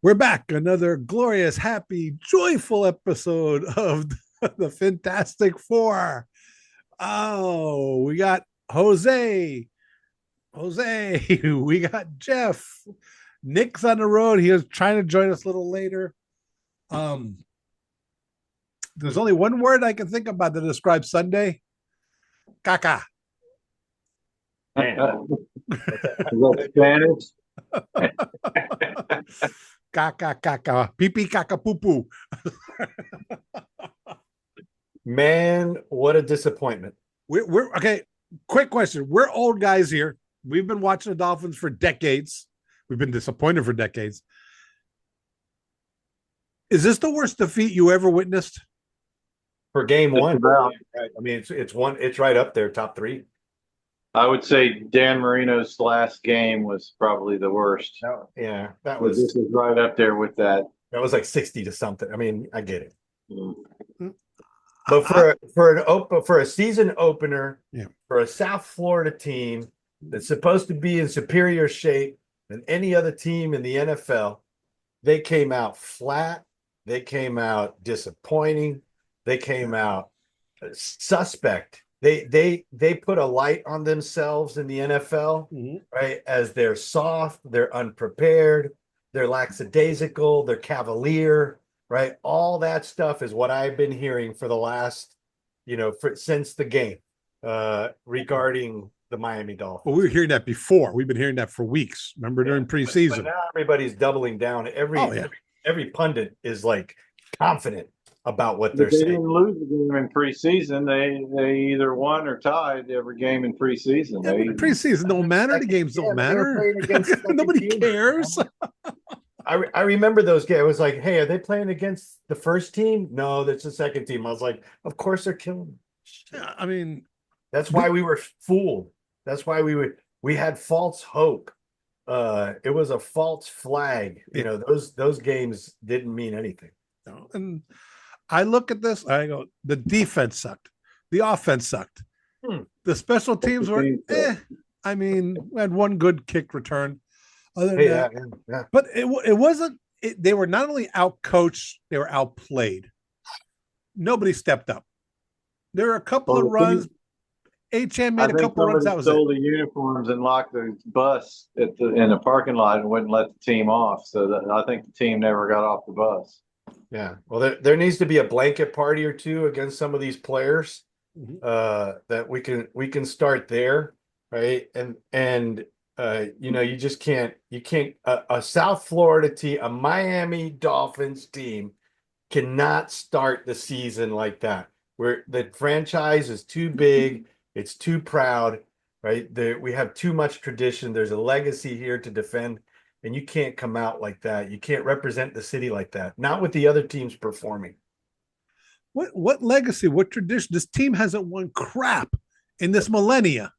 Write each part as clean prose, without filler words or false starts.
We're back. Another glorious, happy, joyful episode of the Fantastic Four. Oh, we got Jose. Jose. We got Jeff. Nick's on the road. He was trying to join us a little later. Um, there's only one word I can think about to describe Sunday. Caca. Man, is that Spanish? Caca, caca. Pee caca, poo poo. Man, what a disappointment. We're okay. Quick question. We're old guys here. We've been watching the Dolphins for decades. We've been disappointed for decades. Is this the worst defeat you ever witnessed? For game Just one, about. right? I mean, it's right up there, top three. I would say Dan Marino's last game was probably the worst. Yeah, But this is right up there with that. like 60 to something. I mean, I get it. Mm. But for a season opener, Yeah. for a South Florida team that's supposed to be in superior shape than any other team in the NFL, they came out flat. They came out disappointing. They came out suspect. They put a light on themselves in the NFL, right? As they're soft, they're unprepared, they're lackadaisical, they're cavalier, right? All that stuff is what I've been hearing for the last, since the game, regarding the Miami Dolphins. Well, we were hearing that before. We've been hearing that for weeks. Remember during preseason. But now everybody's doubling down. Every pundit is like confident about what they're They saying. didn't lose the game in preseason. They either won or tied every game in preseason. Yeah, preseason don't matter. The games don't matter. Nobody cares. I remember those games. I was like, hey, are they playing against the first team? No, that's the second team. I was like, of course they're killing them. I mean, that's why we were fooled. That's why we had false hope. It was a false flag. Those games didn't mean anything. And I look at this, I go, the defense sucked. The offense sucked. The special teams were I mean, we had one good kick return. Other than that, yeah. But it wasn't. They were not only outcoached, they were outplayed. Nobody stepped up. There were a couple of runs. HM made a couple of runs. That was stole the uniforms and locked the bus in the parking lot and wouldn't let the team off. So I think the team never got off the bus. Yeah. Well, there needs to be a blanket party or two against some of these players. That we can start there, right? And you just can't a South Florida team, a Miami Dolphins team cannot start the season like that. Where the franchise is too big, it's too proud, right? We have too much tradition. There's a legacy here to defend, and you can't come out like that. You can't represent the city like that. Not with the other teams performing. What legacy? What tradition? This team hasn't won crap in this millennia.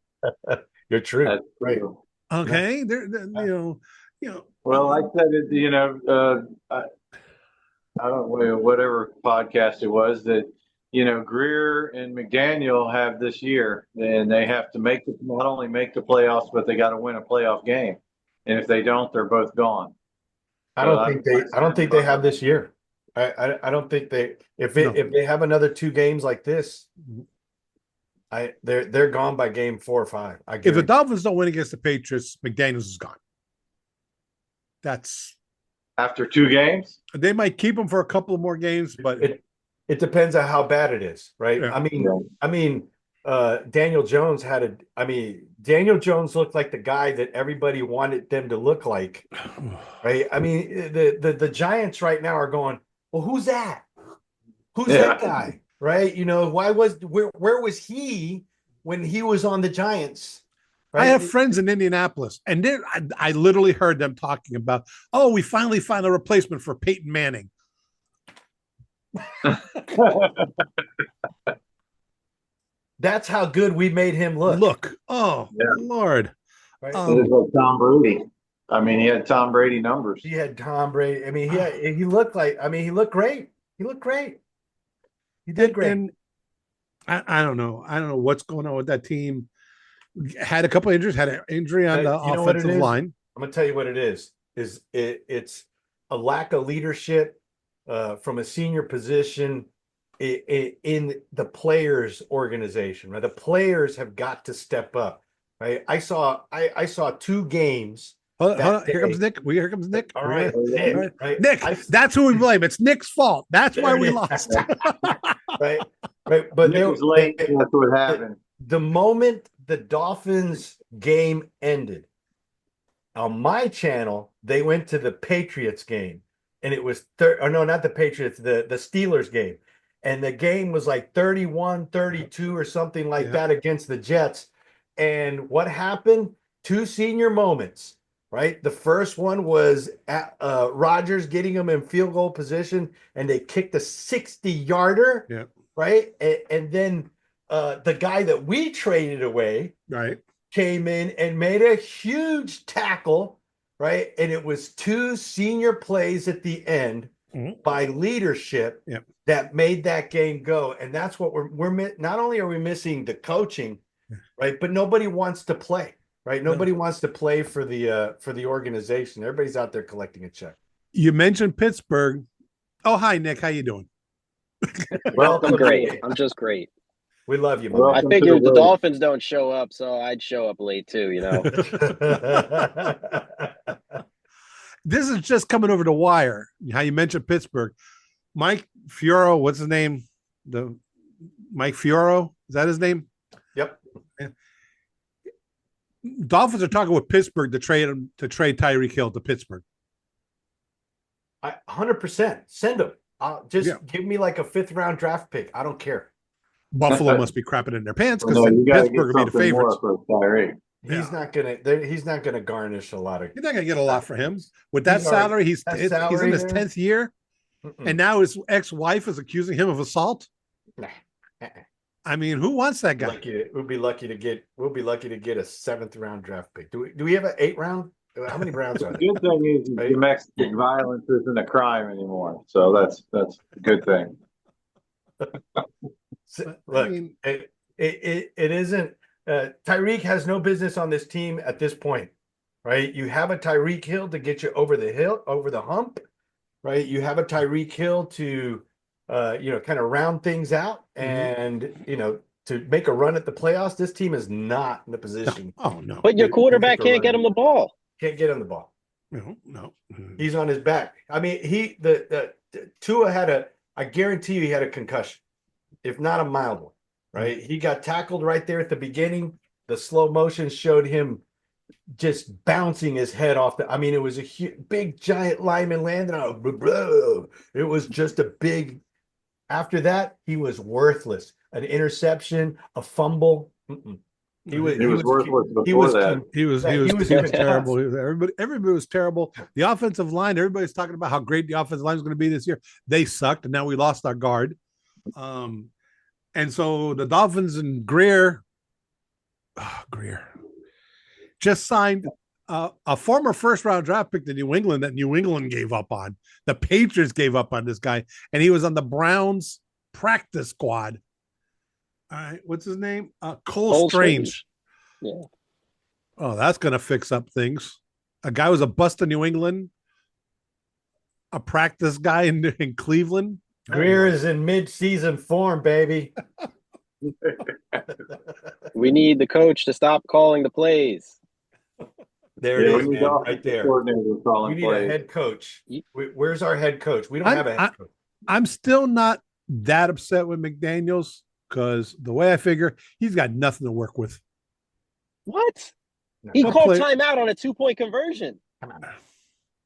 You're true. That's right? Okay, they're Well, I said it. I don't know whatever podcast it was that Greer and McDaniel have this year, and they have to not only make the playoffs, but they got to win a playoff game. And if they don't, they're both gone. I don't think they have this year. I don't think if they have another two games like this, they're gone by game 4 or 5. If the Dolphins don't win against the Patriots, McDaniels is gone. That's after 2 games. They might keep him for a couple of more games, but it depends on how bad it is, right? Yeah. I mean, Daniel Jones Daniel Jones looked like the guy that everybody wanted them to look like, right? I mean, the Giants right now are going, well, who's that? Who's that guy? Right? Where was he when he was on the Giants? Right? I have friends in Indianapolis, and I literally heard them talking about, oh, we finally found a replacement for Peyton Manning. That's how good we made him look. Oh, yeah. Lord. Right? It was like Tom Brady. I mean, he had Tom Brady numbers. He had Tom Brady. I mean, he looked great. He looked great. He did great. And I don't know. I don't know what's going on with that team. Had a couple of injuries, had an injury on the offensive line. I'm going to tell you what it is. It's a lack of leadership from a senior position in the players' organization. Right, the players have got to step up. Right, I saw 2 games. Hold on. Here comes Nick. Here comes Nick. All right, Nick. Nick. Right? Nick, that's who we blame. It's Nick's fault. That's why we lost. Right. But Nick was late. That's what happened. The moment the Dolphins game ended, on my channel, they went to the Patriots game, and it was no, not the Patriots, the Steelers game. And the game was like 31-32 or something like that against the Jets. And what happened? 2 senior moments. Right. The first one was Rodgers getting them in field goal position, and they kicked a 60-yarder. Yeah. Right. And then the guy that we traded away came in and made a huge tackle. Right. And it was 2 senior plays at the end by leadership that made that game go. And that's what we're not only are we missing the coaching, right, but nobody wants to play. Right, nobody wants to play for the organization. Everybody's out there collecting a check. You mentioned Pittsburgh. Oh, hi, Nick. How you doing? Well, I'm great. I'm just great. We love you, I figured the Dolphins don't show up, so I'd show up late too. You know. This is just coming over the wire. How you mentioned Pittsburgh. Mike Fioro, what's his name? Mike Fioro, is that his name? Yep. Dolphins are talking with Pittsburgh to trade Tyreek Hill to Pittsburgh. 100%. Send him. Give me like a 5th-round draft pick. I don't care. Buffalo must be crapping in their pants because Pittsburgh will be the favorites. He's not gonna garnish a lot of. He's not gonna get a lot for him with that salary. He's in his 10th year, and now his ex-wife is accusing him of assault. I mean, who wants that guy? We'll be lucky to get a 7th-round draft pick. Do we have an 8th-round? How many rounds are there? The good thing is domestic violence isn't a crime anymore, so that's a good thing. Look, I mean, it isn't. Tyreek has no business on this team at this point, right? You have a Tyreek Hill to get you over the hump, right? You have a Tyreek Hill to kind of round things out and, to make a run at the playoffs. This team is not in the position. Oh, no. But your quarterback can't get him the ball. Can't get him the ball. No. He's on his back. I mean, the Tua I guarantee you he had a concussion, if not a mild one, right? He got tackled right there at the beginning. The slow motion showed him just bouncing his head off. It was a big, giant lineman landing on. It was just a big. After that, he was worthless. An interception, a fumble. He was worthless before that. He was terrible. Everybody was terrible. The offensive line, everybody's talking about how great the offensive line is going to be this year. They sucked, and now we lost our guard. And so the Dolphins and Greer just signed a former 1st-round draft pick to New England that New England gave up on. The Patriots gave up on this guy, and he was on the Browns practice squad. All right, what's his name? Cole Strange. Yeah. Oh, that's going to fix up things. A guy was a bust in New England, a practice guy in Cleveland. Greer is in mid-season form, baby. We need the coach to stop calling the plays. There it is, man, right there. We need a head coach. Where's our head coach? We don't have a head coach. I'm still not that upset with McDaniels because the way I figure, he's got nothing to work with. What? He called timeout on a 2-point conversion. Come on. Take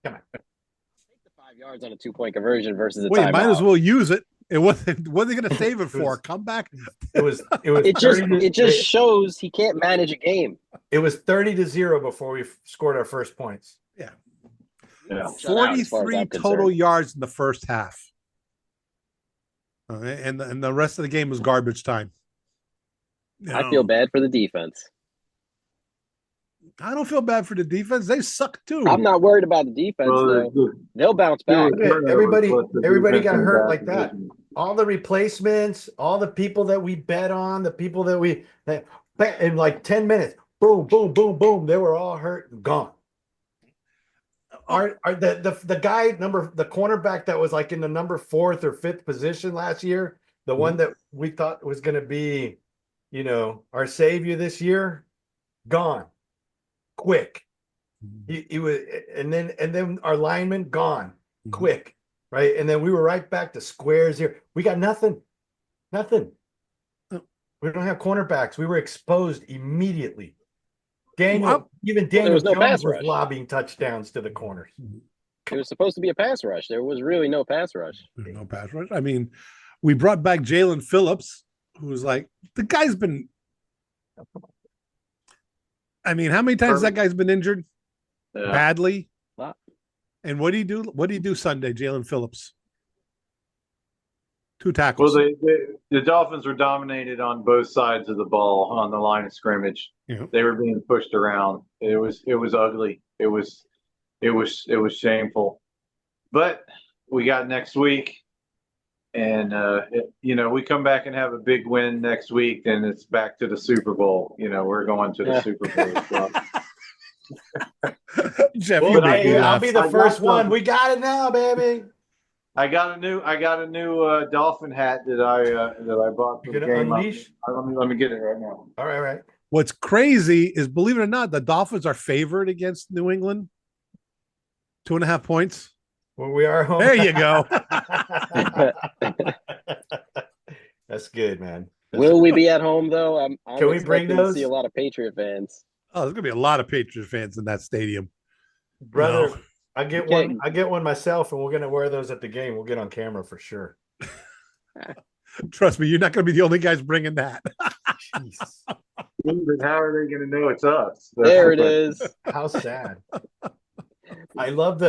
the 5 yards on a 2-point conversion versus a timeout. Might as well use it. What are they going to save it for? Come back? It just shows he can't manage a game. It was 30-0 before we scored our first points. Yeah. 43 total yards in the first half. And the rest of the game was garbage time. I feel bad for the defense. I don't feel bad for the defense. They suck too. I'm not worried about the defense though. They'll bounce back. Everybody got hurt like that. All the replacements, all the people that we bet on, the people that in like 10 minutes, boom, boom, boom, boom, they were all hurt and gone. the guy the cornerback that was like in the number 4th or 5th position last year, the one that we thought was going to be, our savior this year, gone, quick. He was, and then our lineman gone, quick, right? And then we were right back to squares here. We got nothing. We don't have cornerbacks. We were exposed immediately. Daniel Jones was lobbing touchdowns to the corners. It was supposed to be a pass rush. There was really no pass rush. No pass rush. I mean, we brought back Jalen Phillips, who's like, the guy's been. I mean, how many times that guy's been injured? Yeah. Badly. Wow. And what do you do? What do you do Sunday, Jalen Phillips? 2 tackles. Well, the Dolphins were dominated on both sides of the ball on the line of scrimmage. Yeah. They were being pushed around. It was ugly. It was shameful. But we got next week, and we come back and have a big win next week, then it's back to the Super Bowl. We're going to the Super Bowl as well. Jeff, I'll be the first one. We got it now, baby. I got a new dolphin hat that I bought for the game. Let me get it right now. All right. What's crazy is, believe it or not, the Dolphins are favored against New England. 2.5 points. Well, we are home. There you go. That's good, man. Will we be at home though? I'm Can we bring those? To see a lot of Patriot fans. Oh, there's gonna be a lot of Patriot fans in that stadium, brother. No. I get one. I get one myself, and we're gonna wear those at the game. We'll get on camera for sure. Trust me, you're not gonna be the only guys bringing that. How are they gonna know it's us? There it is. How sad. I love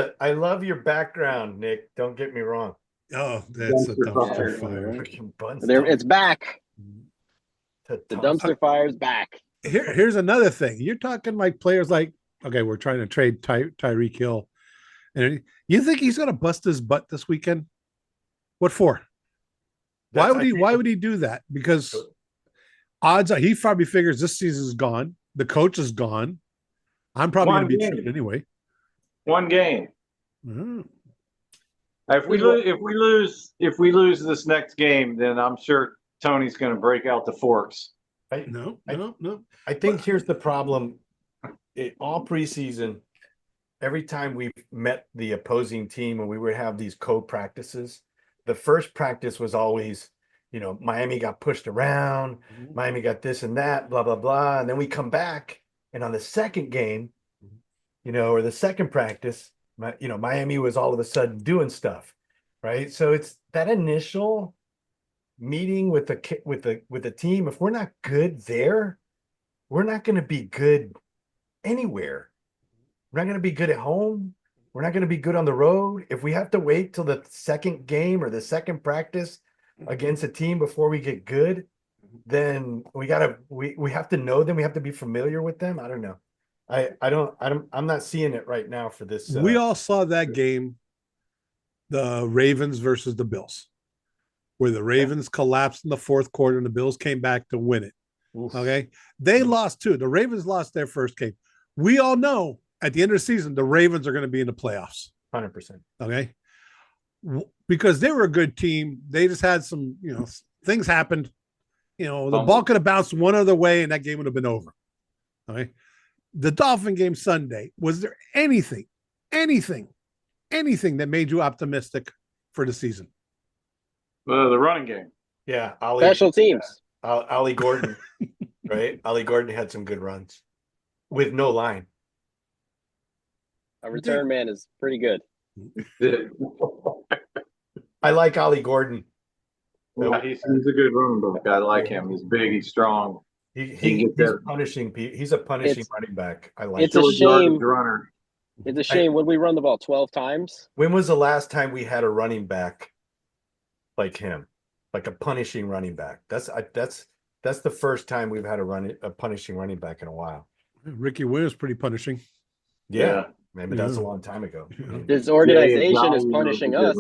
your background, Nick. Don't get me wrong. Oh, that's a dumpster fire. It's back. The dumpster fire's back. Here's another thing. You're talking like players like, okay, we're trying to trade Tyreek Hill. And you think he's going to bust his butt this weekend? What for? Why would he do that? Because odds are he probably figures this season's gone. The coach is gone. I'm probably going to be traded anyway. One game. Mm-hmm. If we lose this next game, then I'm sure Tony's going to break out the forks. No. I think here's the problem. All preseason, every time we've met the opposing team and we would have these co-practices, the first practice was always, Miami got pushed around, Miami got this and that, blah, blah, blah. And then we come back, and on the second game, or the second practice, Miami was all of a sudden doing stuff, right? So it's that initial meeting with the team. If we're not good there, we're not going to be good anywhere. We're not going to be good at home. We're not going to be good on the road. If we have to wait till the second game or the second practice against a team before we get good, then we have to know them. We have to be familiar with them. I don't know. I'm not seeing it right now for this. We all saw that game, the Ravens versus the Bills, where the Ravens collapsed in the fourth quarter and the Bills came back to win it. Oof. Okay. They lost too. The Ravens lost their first game. We all know at the end of the season, the Ravens are going to be in the playoffs. 100%. Okay. Because they were a good team. They just had some, things happened. The ball could have bounced one other way and that game would have been over. Okay. The Dolphin game Sunday, was there anything that made you optimistic for the season? The running game. Yeah. Special teams. Ollie Gordon, right? Ollie Gordon had some good runs with no line. A return man is pretty good. I like Ollie Gordon. Yeah, he's a good running back. I like him. He's big. He's strong. He's punishing people. He's a punishing running back. I like. It's a shame. It's a shame. Would we run the ball 12 times? When was the last time we had a running back like him, like a punishing running back? That's the first time we've had a punishing running back in a while. Ricky Williams pretty punishing. Yeah. Maybe that's a long time ago. This organization is punishing us.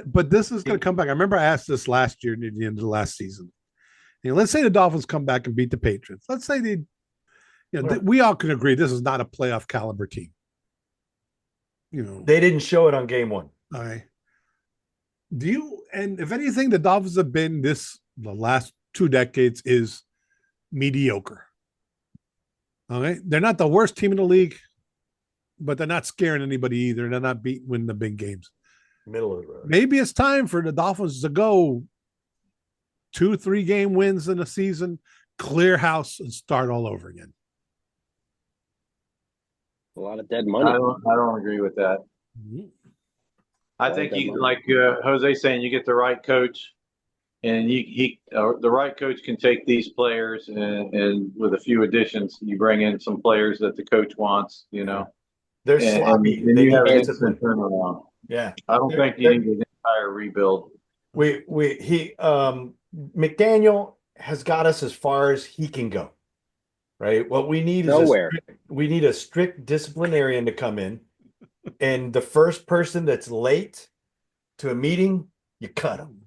But this is going to come back. I remember I asked this last year near the end of the last season. Let's say the Dolphins come back and beat the Patriots. Let's say they we all can agree this is not a playoff caliber team. They didn't show it on game one. All right. And if anything, the Dolphins have been the last 2 decades is mediocre. All right. They're not the worst team in the league, but they're not scaring anybody either. They're not winning the big games. Middle of the road. Maybe it's time for the Dolphins to go 2-3 game wins in a season, clear house, and start all over again. A lot of dead money. I don't agree with that. Mm-hmm. I think like Jose saying, you get the right coach, and the right coach can take these players and with a few additions, you bring in some players that the coach wants. They're sloppy. And you have an instant turnaround. Yeah, I don't think you need an entire rebuild. McDaniel has got us as far as he can go. Right. What we need is a strict disciplinarian to come in, and the first person that's late to a meeting, you cut them,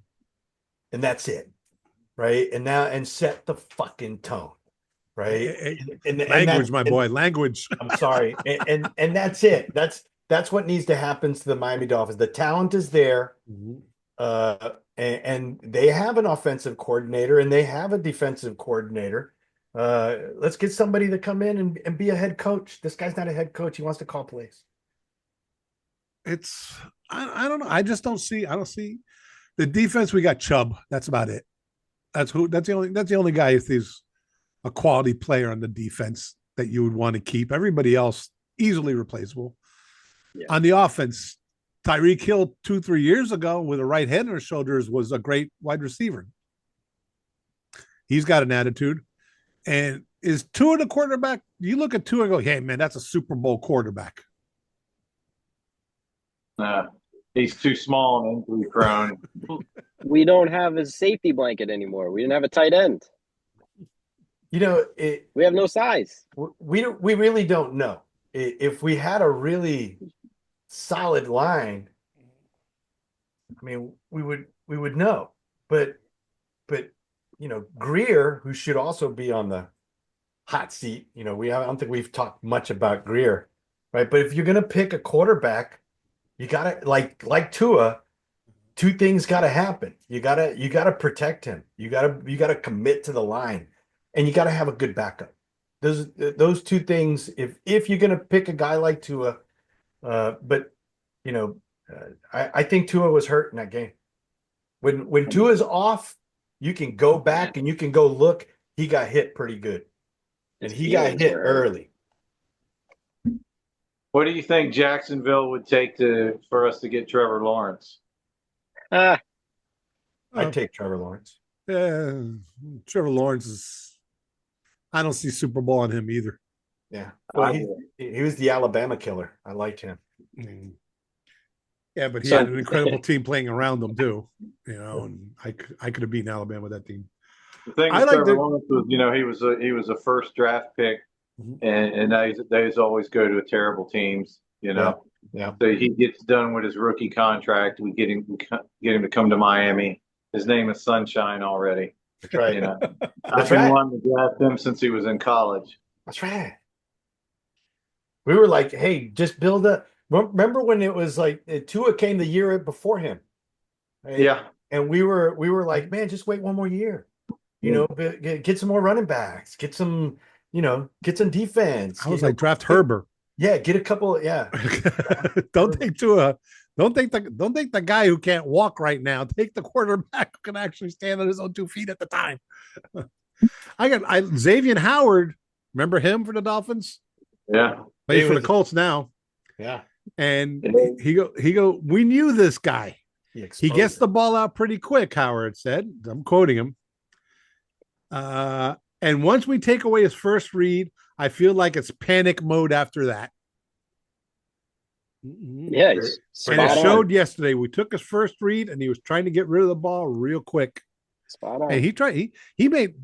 and that's it. Right. And set the fucking tone. Right. Language, my boy, language. I'm sorry. And that's it. That's what needs to happen to the Miami Dolphins. The talent is there. Mm-hmm. And they have an offensive coordinator and they have a defensive coordinator. Let's get somebody to come in and be a head coach. This guy's not a head coach. He wants to call plays. I don't know. I don't see the defense. We got Chubb. That's about it. That's the only guy if he's a quality player on the defense that you would want to keep. Everybody else easily replaceable. Yeah. On the offense, Tyreek Hill 2-3 years ago with a right hand on his shoulders was a great wide receiver. He's got an attitude. And is Tua the quarterback? You look at Tua and go, hey, man, that's a Super Bowl quarterback. He's too small and injury prone. We don't have a safety blanket anymore. We didn't have a tight end. We have no size. We really don't know. If we had a really solid line, I mean, we would know. But Greer, who should also be on the hot seat, I don't think we've talked much about Greer, right? But if you're gonna pick a quarterback, you gotta like Tua, 2 things gotta happen. You gotta protect him. You gotta commit to the line, and you gotta have a good backup. Those 2 things. If you're gonna pick a guy like Tua, but I think Tua was hurt in that game. When Tua's off, you can go back and you can go look. He got hit pretty good, and he got hit early. What do you think Jacksonville would take for us to get Trevor Lawrence? I'd take Trevor Lawrence. Trevor Lawrence is. I don't see Super Bowl on him either. Yeah, well, he was the Alabama killer. I liked him. Yeah, but he had an incredible team playing around him too. And I could have beaten Alabama with that team. The thing with Trevor Lawrence was, he was a first draft pick, and they always go to terrible teams. Yeah. So he gets done with his rookie contract. We get him to come to Miami. His name is Sunshine already. That's right. I've been wanting to draft him since he was in college. That's right. We were like, hey, just build a. Remember when it was like Tua came the year before him? Right? Yeah. And we were like, man, just wait one more year. Get some more running backs. Get some defense. I was like, draft Herbert. Yeah, get a couple. Yeah. Don't take Tua. Don't take the guy who can't walk right now. Take the quarterback who can actually stand on his own 2 feet at the time. Xavier Howard. Remember him for the Dolphins? Yeah. Plays for the Colts now. Yeah. And he go. We knew this guy. He gets the ball out pretty quick. Howard said. I'm quoting him. And once we take away his first read, I feel like it's panic mode after that. Yeah, and it showed yesterday. We took his first read, and he was trying to get rid of the ball real quick. Spot on. And he made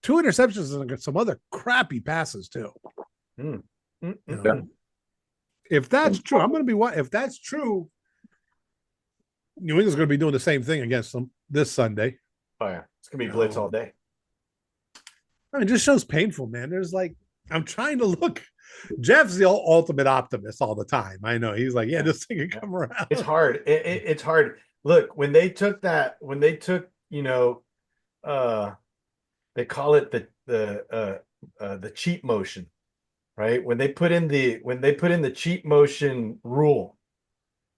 2 interceptions and some other crappy passes too. If that's true, I'm going to be. If that's true, New England's going to be doing the same thing against them this Sunday. Oh yeah, it's going to be blitz all day. I mean, it just shows painful, man. There's I'm trying to look. Jeff's the ultimate optimist all the time. I know. He's like, yeah, this thing can come around. It's hard. It's hard. Look, when they took, they call it the cheat motion, right? When they put in the cheat motion rule,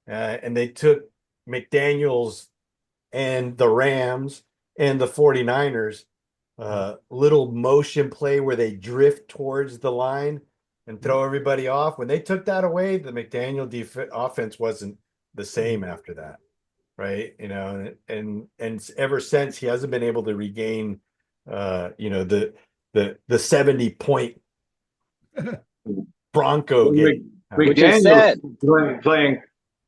and they took McDaniels and the Rams and the 49ers, little motion play where they drift towards the line and throw everybody off. When they took that away, the McDaniel offense wasn't the same after that, right? And ever since, he hasn't been able to regain, the 70-point Bronco game. Which is sad. Playing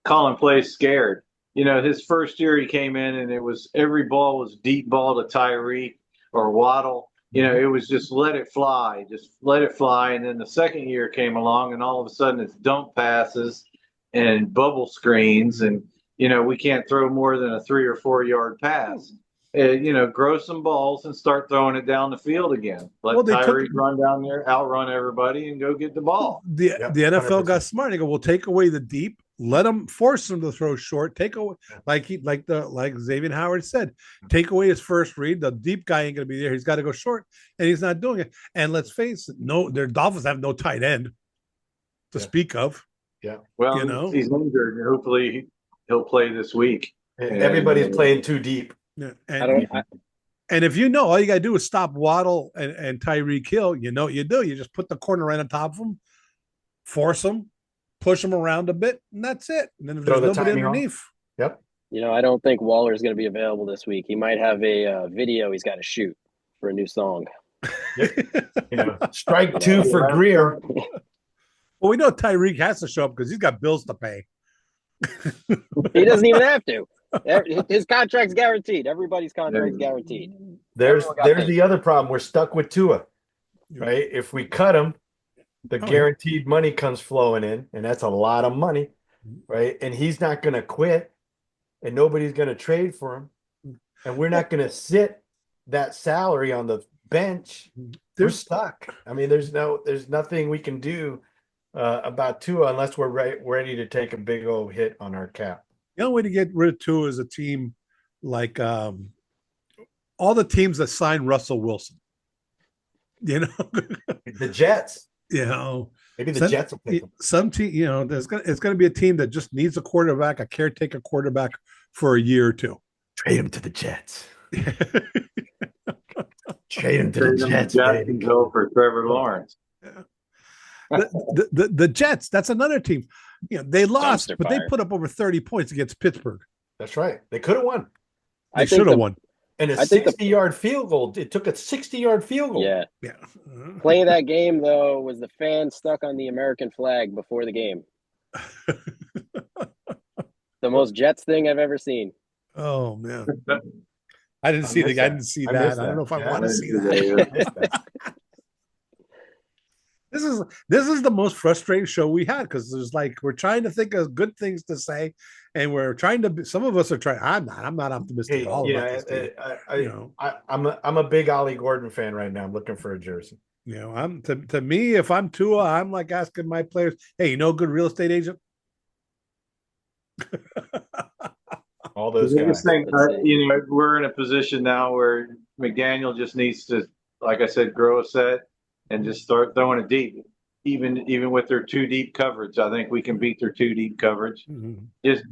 calling plays scared. His first year he came in and it was every ball was deep ball to Tyreek or Waddle. It was just let it fly. And then the second year came along and all of a sudden it's dump passes and bubble screens. And, we can't throw more than a 3 or 4 yard pass. Grow some balls and start throwing it down the field again. Let Tyreek run down there, outrun everybody, and go get the ball. The NFL 100%. Got smart. They go, we'll take away the deep, let them force them to throw short. Take away, like Xavier Howard said, take away his first read. The deep guy ain't going to be there. He's got to go short, and he's not doing it. And let's face it, their Dolphins have no tight end to speak of. Yeah, well, he's injured. Hopefully, he'll play this week. Everybody's playing too deep. Yeah, and if all you gotta do is stop Waddle and Tyreek Hill, what you do. You just put the corner right on top of them, force them, push them around a bit, and that's it. And then if there's nobody underneath. Yep. I don't think Waller is going to be available this week. He might have a video he's got to shoot for a new song. Strike two for Greer. Well, we know Tyreek has to show up because he's got bills to pay. He doesn't even have to. His contract's guaranteed. Everybody's contract's guaranteed. There's the other problem. We're stuck with Tua, right? If we cut him, the guaranteed money comes flowing in, and that's a lot of money, right? And he's not going to quit, and nobody's going to trade for him, and we're not going to sit that salary on the bench. We're stuck. I mean, there's nothing we can do about Tua unless we're ready to take a big old hit on our cap. The only way to get rid of Tua is a team like all the teams that signed Russell Wilson. The Jets. Maybe the Jets will pick him. Some team, it's going to be a team that just needs a quarterback, a caretaker quarterback for a year or two. Trade him to the Jets. Trade him to the Jets. Go for Trevor Lawrence. Yeah. The Jets, that's another team. They lost, but they put up over 30 points against Pittsburgh. That's right. They could have won. They should have won. And a 60-yard field goal. It took a 60-yard field goal. Yeah. Play of that game, though, was the fan stuck on the American flag before the game. The most Jets thing I've ever seen. Oh, man. I didn't see that. I didn't see that. I don't know if I want to see that. This is the most frustrating show we had because there's we're trying to think of good things to say, and we're trying to. Some of us are trying. I'm not optimistic at all about this. I'm a big Ollie Gordon fan right now. I'm looking for a jersey. I'm to me, if I'm Tua, I'm like asking my players, "Hey, good real estate agent?" All those guys. We're in a position now where McDaniel just needs to, like I said, grow a set. And just start throwing it deep, even with their too deep coverage. I think we can beat their too deep coverage. Mm-hmm.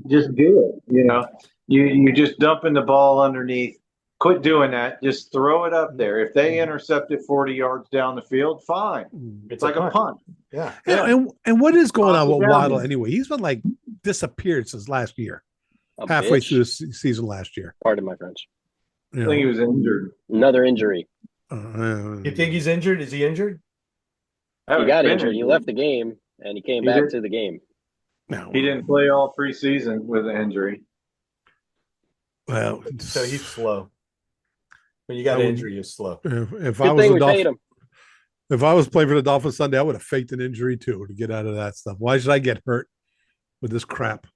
Just do it. You just dumping the ball underneath. Quit doing that. Just throw it up there. If they intercept it 40 yards down the field, fine. It's like a punt. Yeah. And what is going on with Waddle anyway? He's been disappeared since last year, halfway through the season last year. Pardon my French. I think he was injured. Another injury. You think he's injured? Is he injured? He got injured. He left the game, and he came back to the game. No, he didn't play all preseason with an injury. Well, so he's slow. When you got an injury, you're slow. If I was playing for the Dolphins Sunday, I would have faked an injury too to get out of that stuff. Why should I get hurt with this crap?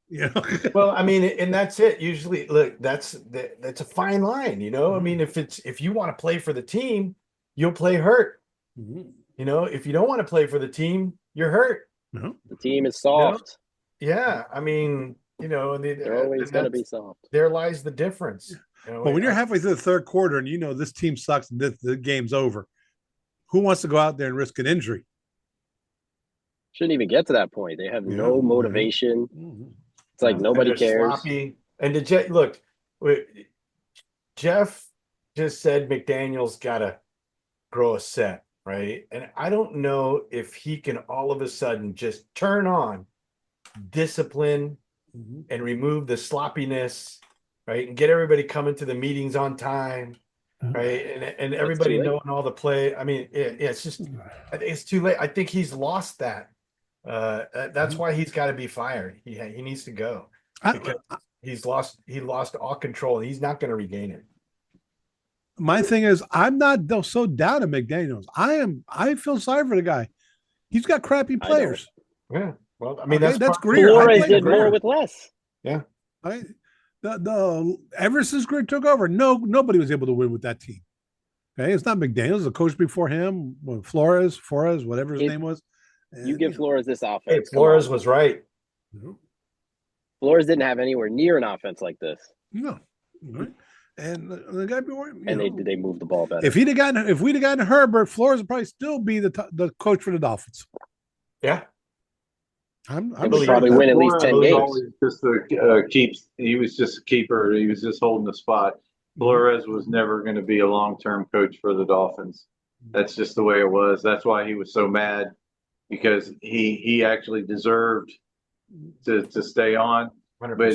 Well, I mean, and that's it. Usually, look, that's a fine line. I mean, if you want to play for the team, you'll play hurt. Mm-hmm. if you don't want to play for the team, you're hurt. No. The team is soft. Yeah, I mean, They're always going to be soft. There lies the difference. But when you're halfway through the third quarter and this team sucks and the game's over, who wants to go out there and risk an injury? Shouldn't even get to that point. They have no motivation. Mm-hmm. It's like nobody cares. Sloppy. And Jeff just said McDaniel's got to grow a set, right? And I don't know if he can all of a sudden just turn on discipline and remove the sloppiness, right? And get everybody coming to the meetings on time, right? And everybody knowing all the play. I mean, it's just, I think it's too late. I think he's lost that. That's why he's got to be fired. He needs to go because he lost all control. He's not going to regain it. My thing is, I'm not so down at McDaniels. I feel sorry for the guy. He's got crappy players. Yeah. Well, I mean, that's Greer. Flores did more with less. Yeah. Ever since Greer took over, nobody was able to win with that team. Okay, it's not McDaniels, the coach before him, Flores, whatever his name was. You give Flores this offense. Hey, Flores was right. Flores didn't have anywhere near an offense like this. No. Right. And the guy before, they moved the ball better. If we'd have gotten Herbert, Flores would probably still be the coach for the Dolphins. Yeah. I'm probably win at least 10 games. He was just a keeper. He was just holding the spot. Flores was never going to be a long-term coach for the Dolphins. That's just the way it was. That's why he was so mad, because he actually deserved to stay on. 100%. But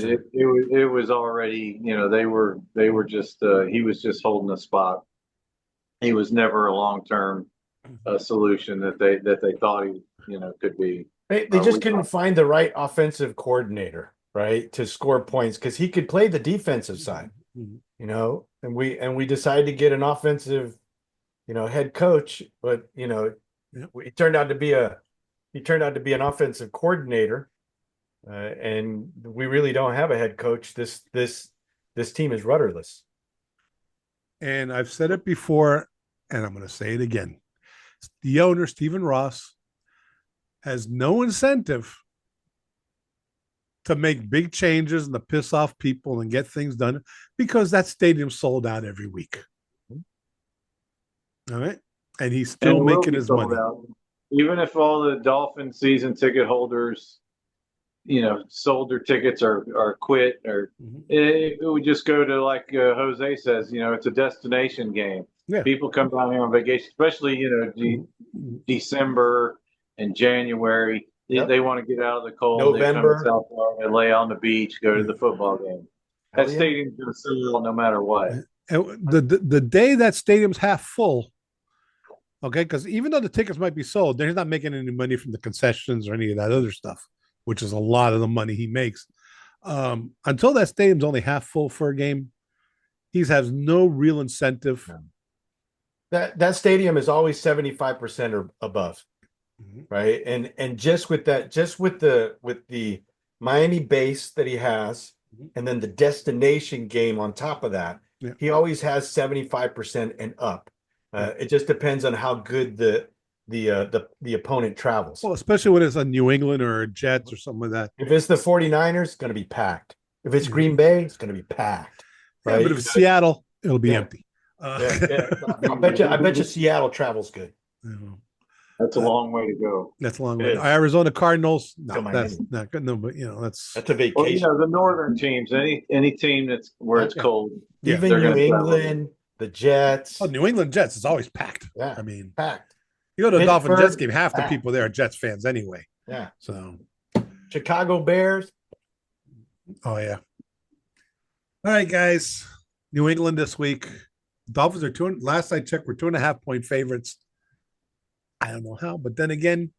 it was already, they were just he was just holding the spot. He was never a long-term solution that they thought he could be. They just couldn't find the right offensive coordinator, right, to score points, because he could play the defensive side, and we decided to get an offensive, head coach, but he turned out to be an offensive coordinator, and we really don't have a head coach. This team is rudderless. And I've said it before, and I'm going to say it again. The owner, Stephen Ross, has no incentive to make big changes and to piss off people and get things done, because that stadium sold out every week. All right. And he's still making his money. Even if all the Dolphin season ticket holders, sold their tickets or quit, or it would just go to, like Jose says, it's a destination game. Yeah. People come down here on vacation, especially, December and January. Yep. They want to get out of the cold. November. They come to South Florida, lay on the beach, go to the football game. That stadium's going to sell no matter what. And the day that stadium's half full, okay, because even though the tickets might be sold, they're not making any money from the concessions or any of that other stuff, which is a lot of the money he makes. Until that stadium's only half full for a game, he has no real incentive. That stadium is always 75% or above. Right. And just with the Miami base that he has, and then the destination game on top of that, he always has 75% and up. It just depends on how good the opponent travels. Well, especially when it's a New England or a Jets or something like that. If it's the 49ers, it's going to be packed. If it's Green Bay, it's going to be packed. Right. Yeah, but if it's Seattle, it'll be empty. I bet you Seattle travels good. That's a long way to go. That's a long way. Arizona Cardinals. No, that's not good. No, but that's a vacation. Well, the northern teams, any team that's where it's cold. Even New England, the Jets. Oh, New England Jets is always packed. Yeah, I mean, packed. You go to a Dolphin Jets game, half the people there are Jets fans anyway. Yeah. So, Chicago Bears. Oh yeah. All right, guys. New England this week. Dolphins are last I checked, we're 2.5-point favorites. I don't know how, but then again,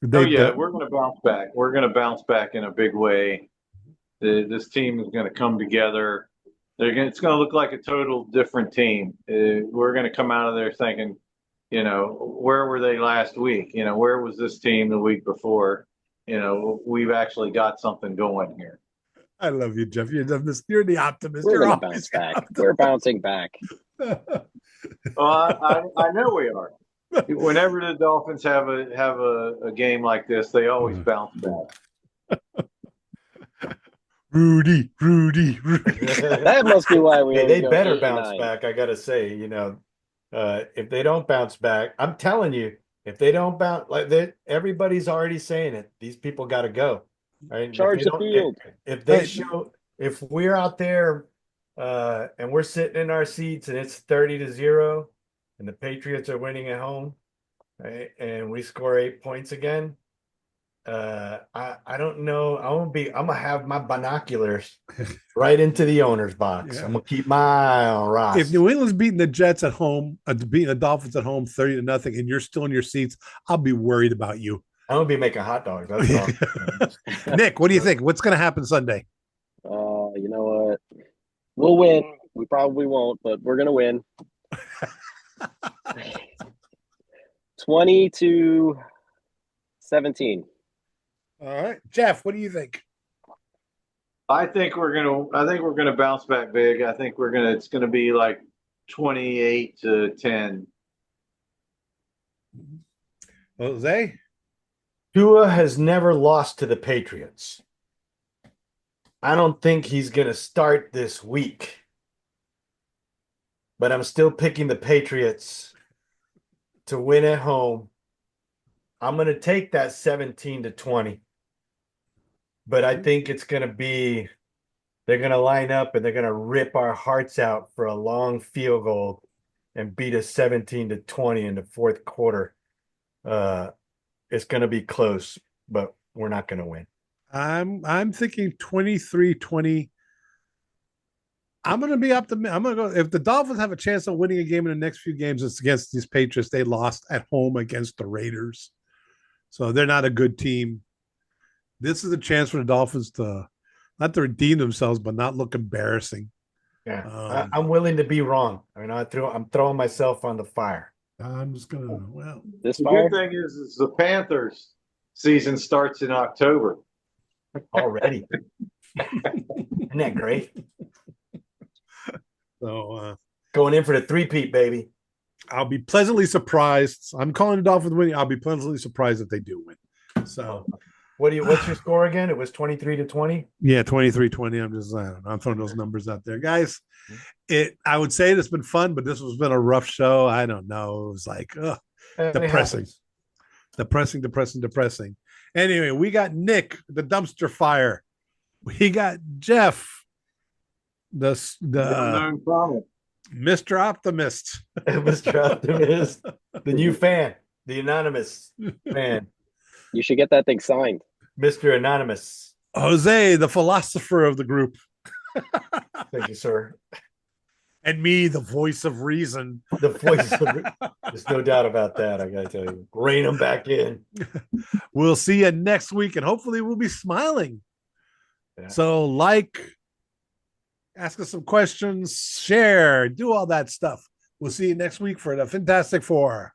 we're going to bounce back. We're going to bounce back in a big way. This team is going to come together. It's going to look like a total different team. We're going to come out of there thinking, where were they last week? Where was this team the week before? We've actually got something going here. I love you, Jeff. You're the optimist. We're going to bounce back. We're bouncing back. I know we are. Whenever the Dolphins have a game like this, they always bounce back. Rudy. That must be why we Hey, always they go better 8 and bounce 9. back. I gotta say, if they don't bounce back, I'm telling you, if they don't bounce like that, everybody's already saying it. These people got to go. Right? And if Charge they the don't, field. if they Hey. show, if we're out there, and we're sitting in our seats and it's 30-0, and the Patriots are winning at home, right, and we score 8 points again, I don't know. I'm gonna have my binoculars right into the owner's box. Yeah. I'm gonna keep my eye on Ross. If New England's beating the Jets at home, beating the Dolphins at home 30-0, and you're still in your seats, I'll be worried about you. I'm gonna be making hot dogs. That's all. Nick, what do you think? What's going to happen Sunday? You know what? We'll win. We probably won't, but we're gonna win. 20-17. All right, Jeff, what do you think? I think we're gonna bounce back big. I think it's gonna be like 28-10. Jose? Tua has never lost to the Patriots. I don't think he's gonna start this week, but I'm still picking the Patriots to win at home. I'm gonna take that 17-20. But I think it's going to be, they're going to line up and they're going to rip our hearts out for a long field goal and beat us 17-20 in the fourth quarter. It's going to be close, but we're not going to win. I'm thinking 23-20. I'm going to be optimistic. I'm going to go. If the Dolphins have a chance of winning a game in the next few games, it's against these Patriots. They lost at home against the Raiders. So they're not a good team. This is a chance for the Dolphins to not to redeem themselves, but not look embarrassing. Yeah, I'm willing to be wrong. I mean, I'm throwing myself on the fire. I'm just gonna. Well, This The fire. good thing is the Panthers season starts in October already. Isn't that great? So going in for the three-peat, baby. I'll be pleasantly surprised. I'm calling the Dolphins winning. I'll be pleasantly surprised if they do win. So. What's your score again? It was 23-20. Yeah, 23-20. I don't know. I'm throwing those numbers out there. Guys, I would say it's been fun, but this has been a rough show. I don't know. It was like depressing. Depressing. Anyway, we got Nick, the dumpster fire. We got Jeff, the Mr. Optimist. Mr. Optimist, the new fan, the anonymous fan. You should get that thing signed. Mr. Anonymous. Jose, the philosopher of the group. Thank you, sir. And me, the voice of reason. The voice of there's no doubt about that, I gotta tell you. Rein them back in. We'll see you next week, and hopefully we'll be smiling. Yeah. So ask us some questions, share, do all that stuff. We'll see you next week for the Fintastic 4.